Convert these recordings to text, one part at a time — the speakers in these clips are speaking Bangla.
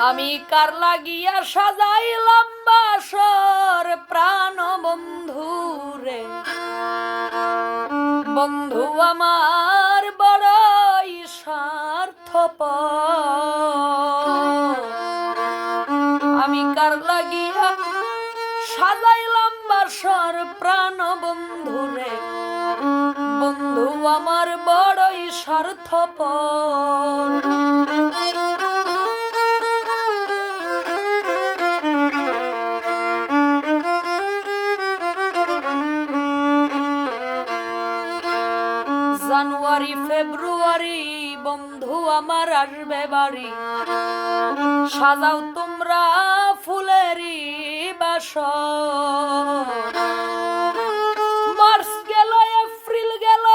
আমি কার লাগিয়া সাজাইলাম বাসর প্রাণ বন্ধু রে, বন্ধু আমার বড়ই স্বার্থপর। আমি কার লাগিয়া সাজাইলাম বাসর প্রাণ বন্ধু রে, বন্ধু আমার বড়ই স্বার্থপর। জানুয়ারি ফেব্রুয়ারি বন্ধু আমার আসবে বাড়ি, সাজাও তোমরা ফুলেরই বাসর। মার্চ গেল এপ্রিল গেল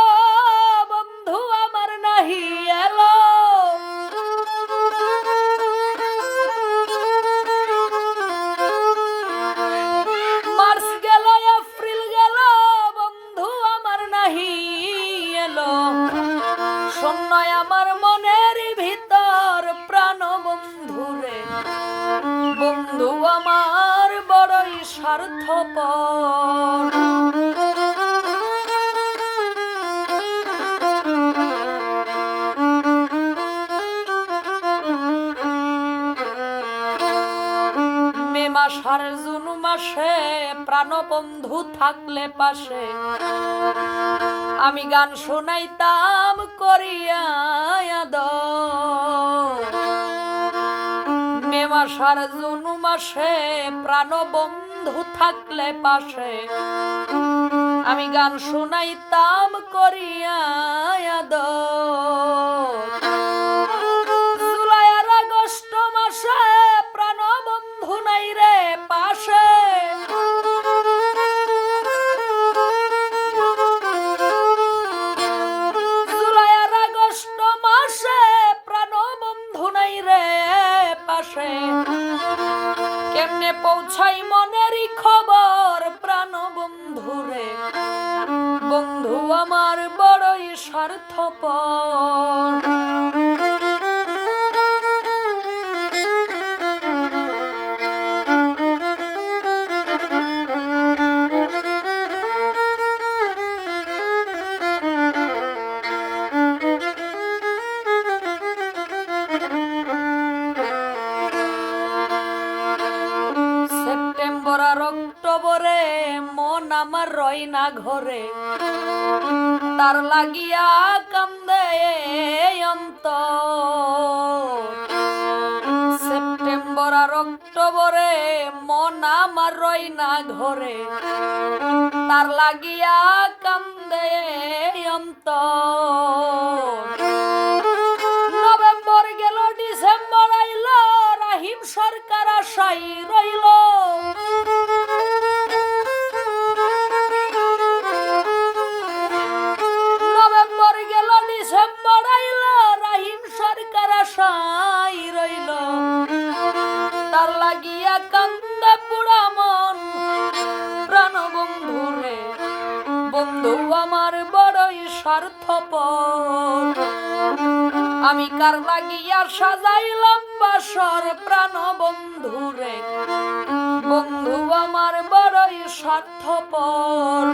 বন্ধু আমার নাহি এলো, মার্চ গেল এপ্রিল গেল বন্ধু আমার নাহি এলো। শূন্যয় আমার মনের ভিতর প্রাণ বন্ধু রে, বন্ধু আমার বড়ই স্বার্থপর। মে মাস আর জুন মাসে প্রাণ বন্ধু থাকলে পাশে, আমি গান শোনাইতাম করিয়া আদর। মে মাস আর জুন মাসে প্রাণ বন্ধু থাকলে পাশে, আমি গান শোনাইতাম করিয়া আদর। জুলাই আর আগস্ট মাসে প্রাণ বন্ধু নাই রে পাশে, জুলাই আর আগস্ট মাসে প্রাণ বন্ধু নাই রে পাশে। কেমনে পৌঁছাই মনেরই খবর প্রাণ বন্ধু রে, বন্ধু আমার বড়ই স্বার্থপর। সেপ্টেম্বর আর অক্টোবরে মন আমার রয় না ঘরে, তার লাগিয়া কান্দে অন্তর। সেপ্টেম্বর আর অক্টোবরে মন আমার রয় না ঘরে, তার লাগিয়া কান্দে অন্তর। নভেম্বর গেল ডিসেম্বর আইল, রাহিম সরকার আশাই রইল। নভেম্বর গেল ডিসেম্বর আইল, রাহিম সরকার আশাই রইল। তার লাগিয়া কান্দে পুরা মন প্রাণ বন্ধু রে, বন্ধু আমার বড়ই স্বার্থপর। আমি কার লাগিয়া সাজাইলাম বাসর প্রাণ বন্ধু রে, বন্ধু আমার বড়ই স্বার্থপর।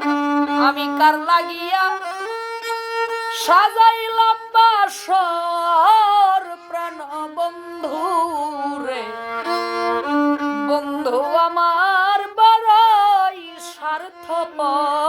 আমি কার লাগিয়া সাজাইলাম বাসর প্রাণ বন্ধু রে, বন্ধু আমার বড়ই স্বার্থপর।